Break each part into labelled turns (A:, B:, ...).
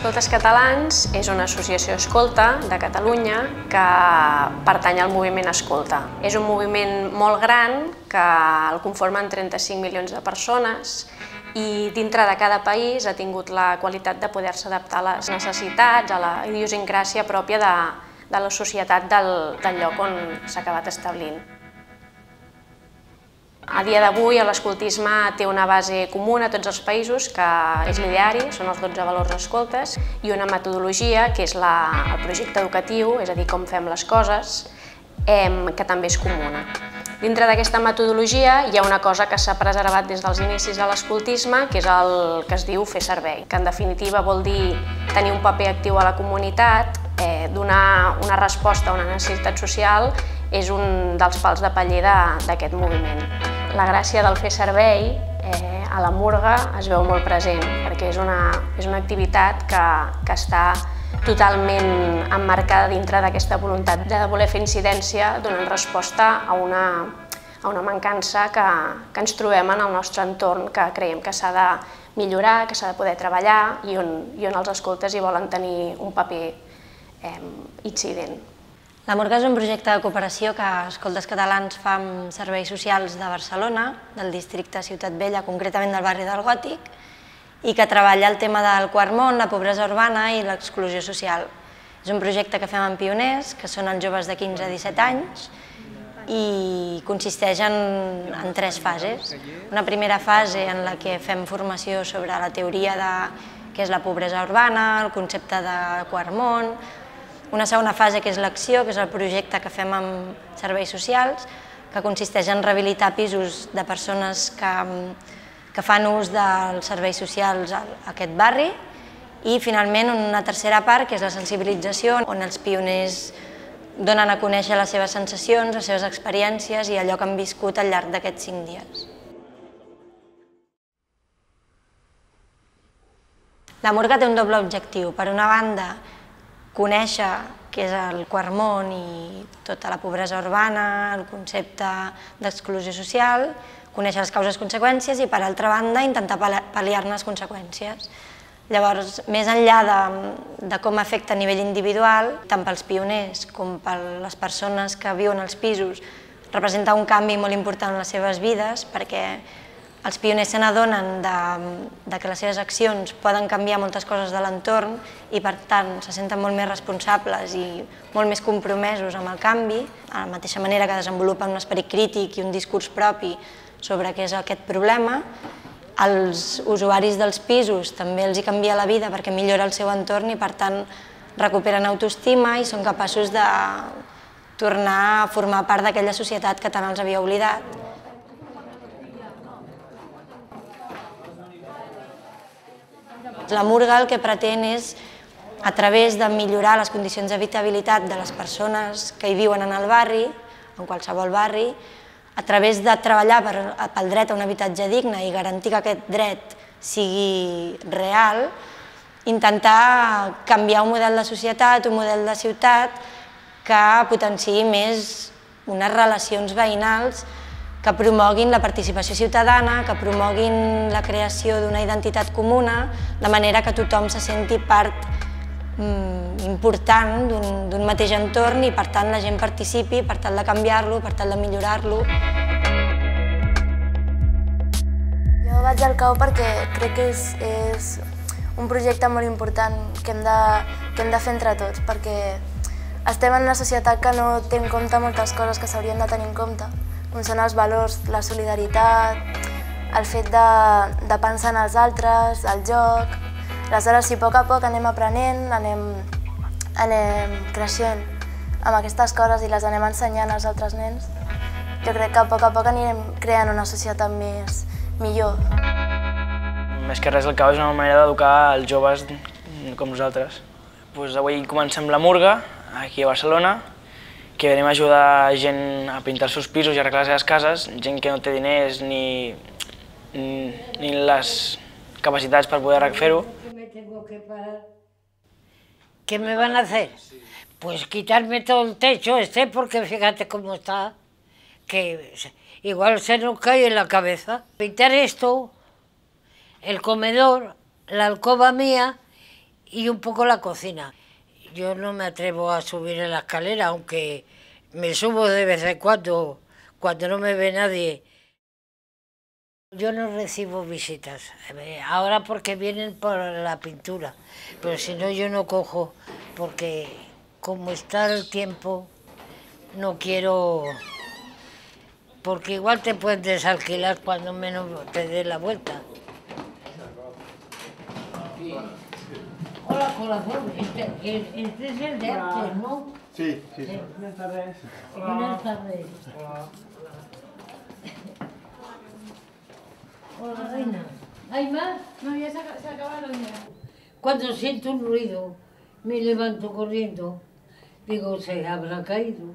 A: Escoltes Catalans és una associació escolta de Catalunya que pertany al moviment Escolta. És un moviment molt gran que el conformen 35 milions de persones i dintre de cada país ha tingut la qualitat de poder-se adaptar a les necessitats, a la idiosincràsia pròpia de la societat del lloc on s'ha acabat establint. A dia d'avui l'escoltisme té una base comuna a tots els països, que és l'ideari, són els 12 valors escoltes, i una metodologia, que és el projecte educatiu, és a dir, com fem les coses, que també és comuna. Dintre d'aquesta metodologia hi ha una cosa que s'ha preservat des dels inicis de l'escoltisme, que és el que es diu fer servei, que en definitiva vol dir tenir un paper actiu a la comunitat, donar una resposta a una necessitat social, és un dels pals de paller d'aquest moviment. La gràcia del fer servei a la Murga es veu molt present, perquè és una activitat que està totalment emmarcada dintre d'aquesta voluntat de voler fer incidència donant resposta a una mancança que ens trobem en el nostre entorn, que creiem que s'ha de millorar, que s'ha de poder treballar i on els escoltes hi volen tenir un paper incident.
B: La Murga és un projecte de cooperació que Escoltes Catalans fa amb serveis socials de Barcelona, del districte Ciutat Vella, concretament del barri del Gòtic, i que treballa el tema del quart món, la pobresa urbana i l'exclusió social. És un projecte que fem amb pioners, que són els joves de 15 a 17 anys, i consisteix en 3 fases. Una primera fase en la que fem formació sobre la teoria de què és la pobresa urbana, el concepte de quart món. Una segona fase, que és l'acció, que és el projecte que fem amb serveis socials, que consisteix en rehabilitar pisos de persones que fan ús dels serveis socials a aquest barri. I finalment una tercera part, que és la sensibilització, on els pioners donen a conèixer les seves sensacions, les seves experiències i allò que han viscut al llarg d'aquests 5 dies. La Murga té un doble objectiu. Per una banda, conèixer què és el quart món i tota la pobresa urbana, el concepte d'exclusió social, conèixer les causes i conseqüències i, per altra banda, intentar pal·liar-ne les conseqüències. Llavors, més enllà de com afecta a nivell individual, tant pels pioners com per les persones que viuen als pisos, representa un canvi molt important en les seves vides, perquè els pioners se n'adonen que les seves accions poden canviar moltes coses de l'entorn i, per tant, se senten molt més responsables i molt més compromesos amb el canvi, de la mateixa manera que desenvolupen un esperit crític i un discurs propi sobre què és aquest problema. Els usuaris dels pisos també els hi canvia la vida perquè millora el seu entorn i, per tant, recuperen autoestima i són capaços de tornar a formar part d'aquella societat que tant els havia oblidat. La Murga el que pretén és, a través de millorar les condicions d'habitabilitat de les persones que hi viuen en el barri, en qualsevol barri, a través de treballar pel dret a un habitatge digne i garantir que aquest dret sigui real, intentar canviar un model de societat, un model de ciutat que potenciï més unes relacions veïnals que promoguin la participació ciutadana, que promoguin la creació d'una identitat comuna, de manera que tothom se senti part important d'un mateix entorn i, per tant, la gent participi per tal de canviar-lo, per tal de millorar-lo.
C: Jo vaig al CAU perquè crec que és un projecte molt important que hem de fer entre tots, perquè estem en una societat que no té en compte moltes coses que s'haurien de tenir en compte, com són els valors, la solidaritat, el fet de pensar en els altres, el joc. Aleshores, si a poc anem aprenent, anem creixent amb aquestes coses i les anem ensenyant als altres nens, jo crec que a poc anirem creant una societat millor.
D: Més que res, el CAU és una manera d'educar els joves com nosaltres. Avui comencem la Murga, aquí a Barcelona, que venim a ajudar gent a pintar els seus pisos i arreglar les seves cases, gent que no té diners ni les capacitats per poder fer-ho.
E: ¿Qué me van a hacer? Pues quitarme todo el techo porque fíjate cómo está, que igual se nos cae en la cabeza. Pintar esto, el comedor, la alcoba mía y un poco la cocina. Yo no me atrevo a subir en la escalera, aunque me subo de vez en cuando no me ve nadie. Yo no recibo visitas, ahora porque vienen por la pintura, pero si no yo no cojo, porque como está el tiempo, no quiero, porque igual te pueden desalquilar cuando menos te dé la vuelta. Hola, corazón, este es el de antes, ¿no?
F: Sí. Buenas tardes.
E: Buenas tardes. Hola, reina. ¿Hay más?
G: No, ya se acabaron ya.
E: Cuando siento un ruido, me levanto corriendo. Digo, se habrá caído.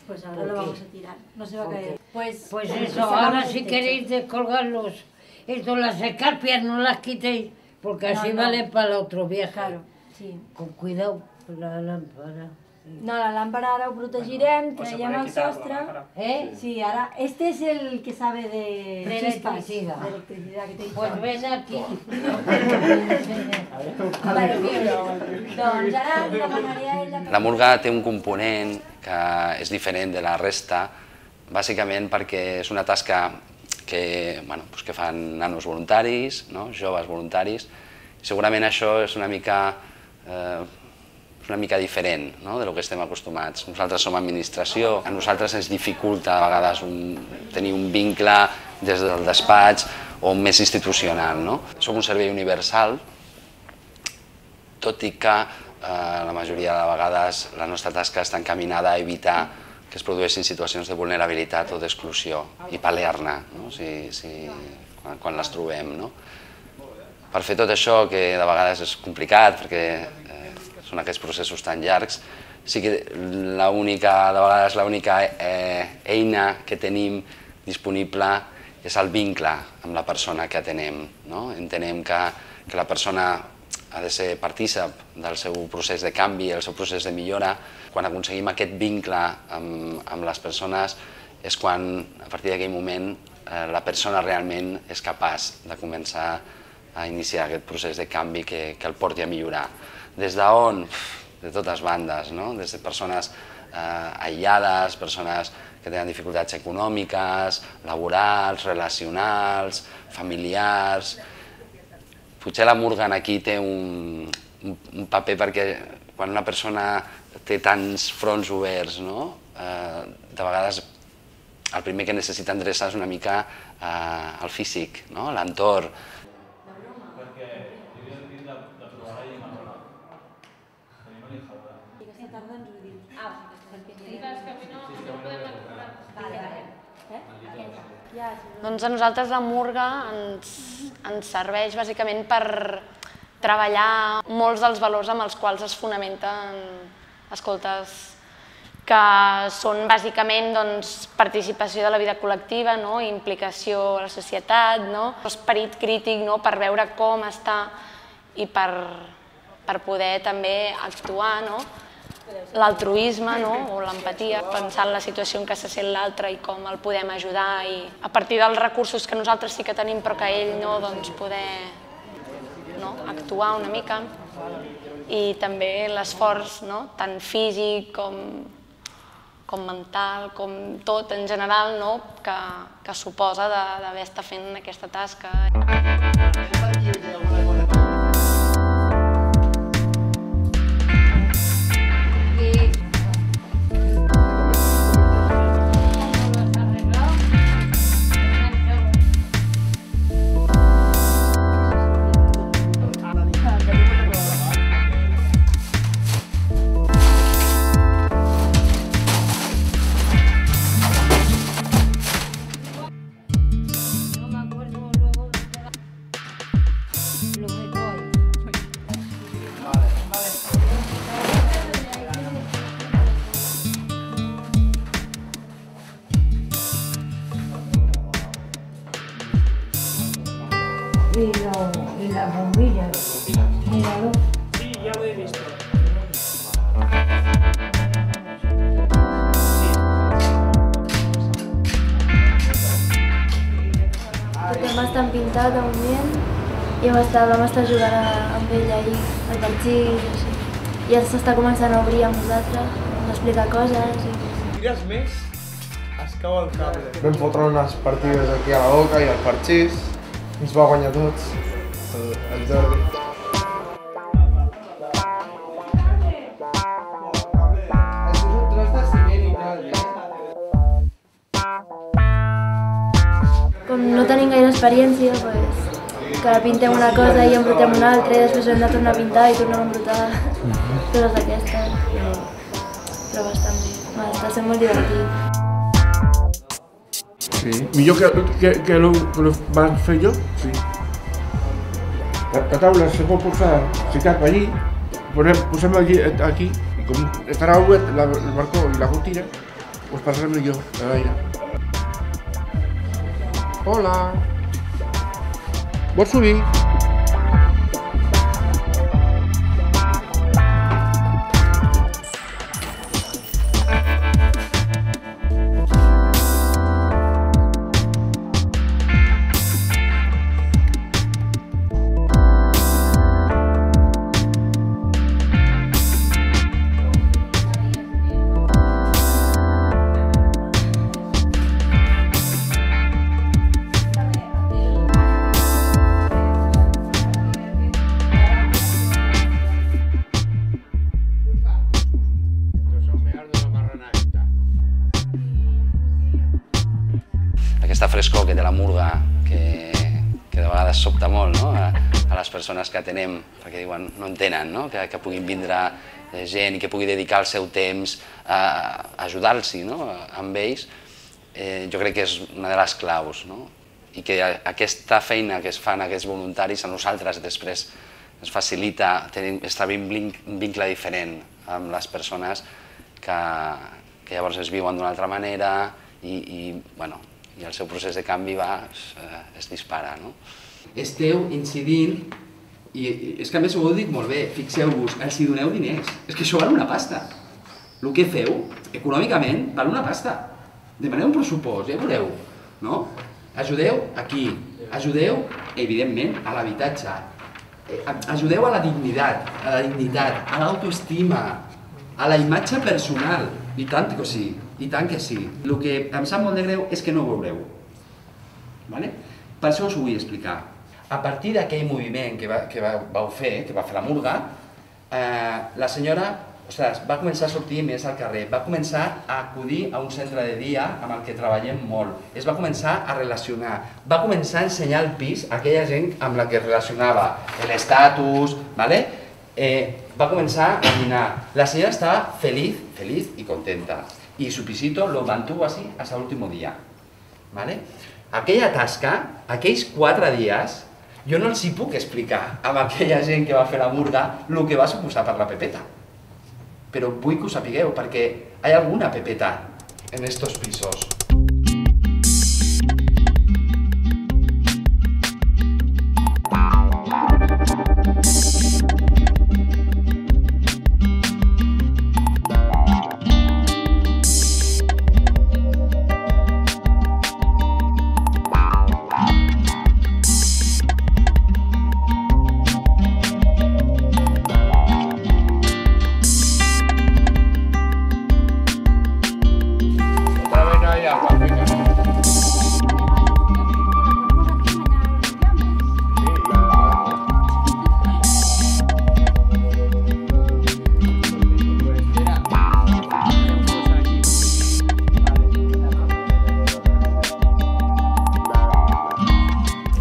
G: Pues ahora lo vamos a tirar, no se va a caer. Pues
E: eso, ahora si queréis descolgarlos, las escarpias no las quitéis, porque así valen para el otro viaje.
G: Claro, sí.
E: Con cuidado, la lámpara.
G: No, la lámpara ara ho protegirem, traiem el sostre. Sí, ara, este es el que sabe de chispas. De electricidad, que te he dicho.
E: Pues ven aquí.
G: Doncs ara li demanaria a ella...
H: La murga té un component que és diferent de la resta, bàsicament perquè és una tasca que fan nanos voluntaris, joves voluntaris. Segurament això és una mica diferent del que estem acostumats. Nosaltres som administració, a nosaltres ens dificulta a vegades tenir un vincle des del despatx o més institucional. Som un servei universal, tot i que la majoria de vegades la nostra tasca està encaminada a evitar que es produeixin situacions de vulnerabilitat o d'exclusió i pal·liar-ne quan les trobem. Per fer tot això, que de vegades és complicat perquè són aquests processos tan llargs, sí que de vegades l'única eina que tenim disponible és el vincle amb la persona que atenem. Entenem que la persona ha de ser partícip del seu procés de canvi, el seu procés de millora. Quan aconseguim aquest vincle amb les persones és quan, a partir d'aquell moment, la persona realment és capaç de començar a iniciar aquest procés de canvi que el porti a millorar. Des d'on? De totes bandes, des de persones aïllades, persones que tenen dificultats econòmiques, laborals, relacionals, familiars. Potser la murga aquí té un paper perquè quan una persona té tants fronts oberts, de vegades el primer que necessita endreçar és una mica el físic, l'entorn.
A: Doncs a nosaltres la murga ens serveix bàsicament per treballar molts dels valors amb els quals es fonamenten escoltes, que són bàsicament participació de la vida col·lectiva, implicació a la societat, esperit crític per veure com està i per poder també actuar, l'altruisme o l'empatia, pensar en la situació en què se sent l'altre i com el podem ajudar i a partir dels recursos que nosaltres sí que tenim però que ell no, poder actuar una mica i també l'esforç tant físic com mental, com tot en general que suposa d'haver estat fent aquesta tasca.
E: Y la bombilla. Míralo.
D: Sí, ya lo he visto.
C: El tema està pintat a un dient. i vam estar jugant amb ell ahir al parxís, així. Ja s'està començant a obrir amb nosaltres, a explicar coses.
F: Tires més, es cau el cable. Vam fotre unes partides aquí a la boca i al parxís, ens va guanyar tots, el Jordi.
C: Com no tenim gaire experiència, que pintem una cosa i embrutem una altra i després hem de tornar a pintar i tornem a embrutar coses d'aquestes. Però bastant bé, està sent molt divertit.
I: Sí, millor que lo van fer jo, sí. La taula se pot posar, si cap allí, posem aquí, i com estarà obert el balcó i la cortina, doncs passarem millor a l'aire. Hola! Vols subir?
H: Aquesta frescor que té la murga, que de vegades sobta molt a les persones que atenem, perquè diuen, no entenen, que puguin vindre gent i que pugui dedicar el seu temps a ajudar-los amb ells, jo crec que és una de les claus. I que aquesta feina que es fan aquests voluntaris a nosaltres després ens facilita establir un vincle diferent amb les persones que llavors es viuen d'una altra manera i el seu procés de canvi es dispara.
J: Esteu incidint, i és que a més ho heu dit molt bé, fixeu-vos, els hi doneu diners, és que això val una pasta. El que feu, econòmicament, val una pasta. Demaneu un pressupost, ja veureu, no? Ajudeu aquí, ajudeu, evidentment, a l'habitatge, ajudeu a la dignitat, a l'autoestima, a la imatge personal, i tant que sí, i tant que sí. El que em sap molt de greu és que no ho veureu. Per això us ho vull explicar. A partir d'aquell moviment que vau fer, que va fer la murga, la senyora va començar a sortir més al carrer, va començar a acudir a un centre de dia amb el que treballem molt, es va començar a relacionar, va començar a ensenyar el pis a aquella gent amb la que relacionava, l'estatus, va començar a caminar. La señora estaba feliz y contenta. Y su pisito lo mantuvo así hasta el último día. Aquella tasca, aquells 4 dies, jo no els hi puc explicar amb aquella gent que va fer la murga el que va suposar per la Pepeta. Però vull que ho sapigueu, perquè hi ha alguna Pepeta en estos pisos.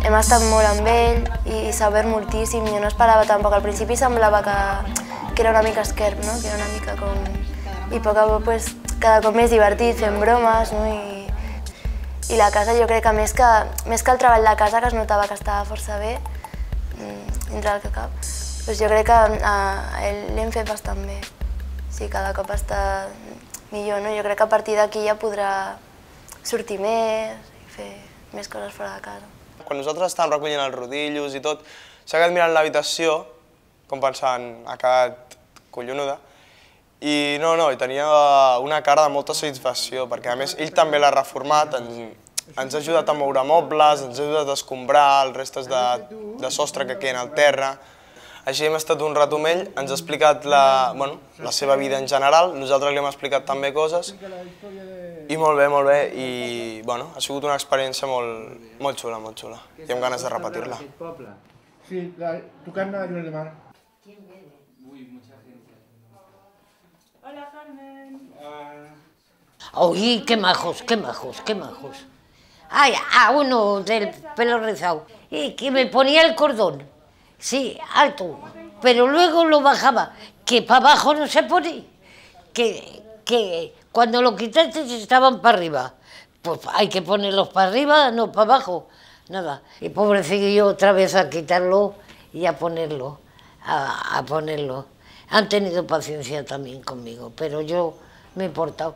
C: Hem estat molt amb ell i s'ha obert moltíssim. Jo no esperava tampoc. Al principi semblava que era una mica esquerp, no? Que era una mica com... I a poc a poc cada cop més divertit, fent bromes, no? I la casa jo crec que més que el treball de casa, que es notava que estava força bé, dintre del que cap, doncs jo crec que a ell l'hem fet bastant bé. Sí, cada cop està millor, no? Jo crec que a partir d'aquí ja podrà sortir més i fer més coses fora de casa.
K: Quan nosaltres estàvem recollint els rodillos i tot, s'ha quedat mirant l'habitació, com pensant, ha quedat collonuda, i no, i tenia una cara de molta satisfacció, perquè a més ell també l'ha reformat, ens ha ajudat a moure mobles, ens ha ajudat a escombrar els restes de sostre que queden al terra. Així hem estat un rato amb ell, ens ha explicat la seva vida en general, nosaltres li hem explicat també coses, i molt bé, i ha sigut una experiència molt xula, molt xula, i amb ganes de repetir-la.
I: Sí, tocant a Lloret de Mar.
G: Hola, Carmen.
E: Oye, qué majos, qué majos, qué majos. Ay, uno del pelo rizado, y que me ponía el cordón. Sí, alto, pero luego lo bajaba, que para abajo no se pone, que cuando lo quitaste estaban para arriba, pues hay que ponerlos para arriba, no para abajo, nada. Y pobrecillo otra vez a quitarlo y a ponerlo, a ponerlo. Han tenido paciencia también conmigo, pero yo me he portado.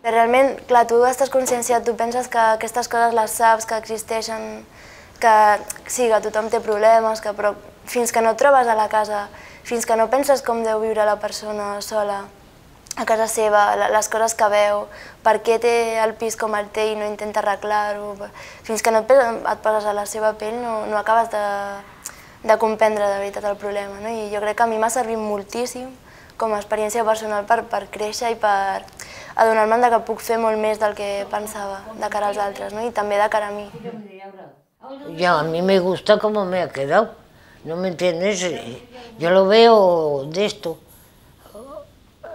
C: Realment, clar, tu estàs conscienciat, tu penses que aquestes coses les saps, que existeixen, que sí, que tothom té problemes, però fins que no et trobes a la casa, fins que no penses com deu viure la persona sola a casa seva, les coses que veu, per què té el pis com el té i no intenta arreglar-ho, fins que no et poses a la seva pell no acabes de comprendre de veritat el problema. I jo crec que a mi m'ha servit moltíssim com a experiència personal per créixer i per adonar-me que puc fer molt més del que pensava de cara als altres i també de cara a mi.
E: Ya, a mí me gusta cómo me ha quedado, ¿no me entiendes? Yo lo veo de esto,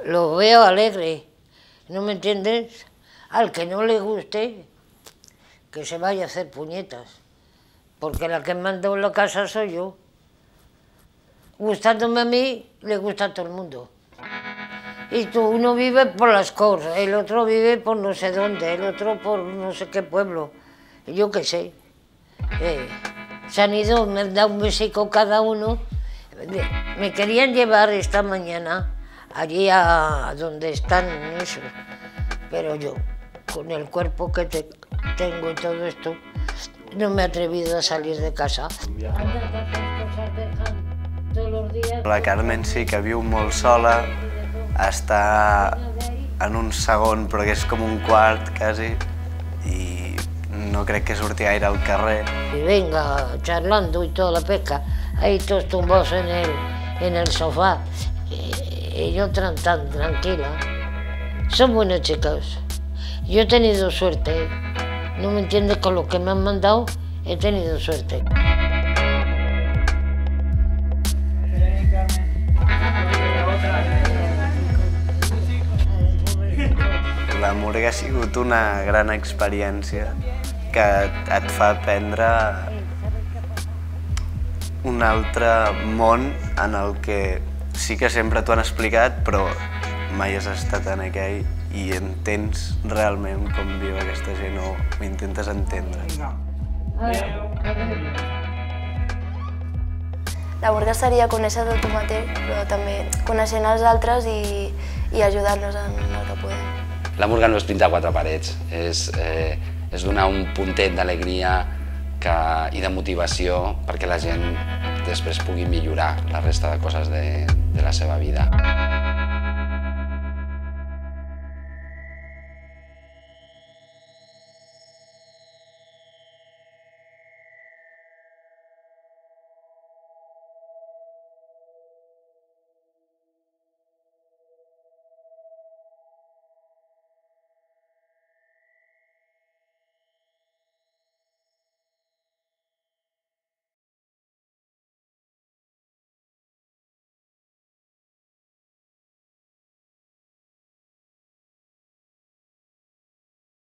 E: lo veo alegre, ¿no me entiendes? Al que no le guste, que se vaya a hacer puñetas, porque la que manda en la casa soy yo. Gustándome a mí, le gusta a todo el mundo. Y uno vive por las cosas, el otro vive por no sé dónde, el otro por no sé qué pueblo, yo qué sé. Se han ido, me han dado un besico cada uno. Me querían llevar esta mañana allí a donde están esos, pero yo, con el cuerpo que tengo y todo esto, no me he atrevido a salir de casa.
L: La Carmen sí que viu molt sola, està en un segon però que és com un quart quasi, i no crec que surti gaire al carrer.
E: Y venga, charlando y toda la pesca, ahí todos tumbados en el sofá, y yo tan tranquila. Son buenos chicos. Yo he tenido suerte, no me entiendes, con lo que me han mandado, he tenido suerte.
L: La Murga ha sigut una gran experiència que et fa aprendre un altre món en el que sí que sempre t'ho han explicat, però mai has estat en aquell i entens realment com viu aquesta gent o ho intentes entendre.
C: La Murga seria conèixer-te tu mateix, però també coneixent els altres i ajudar-los en el que podem.
H: La Murga no és pintar quatre parets, és donar un puntet d'alegria i de motivació perquè la gent després pugui millorar la resta de coses de la seva vida.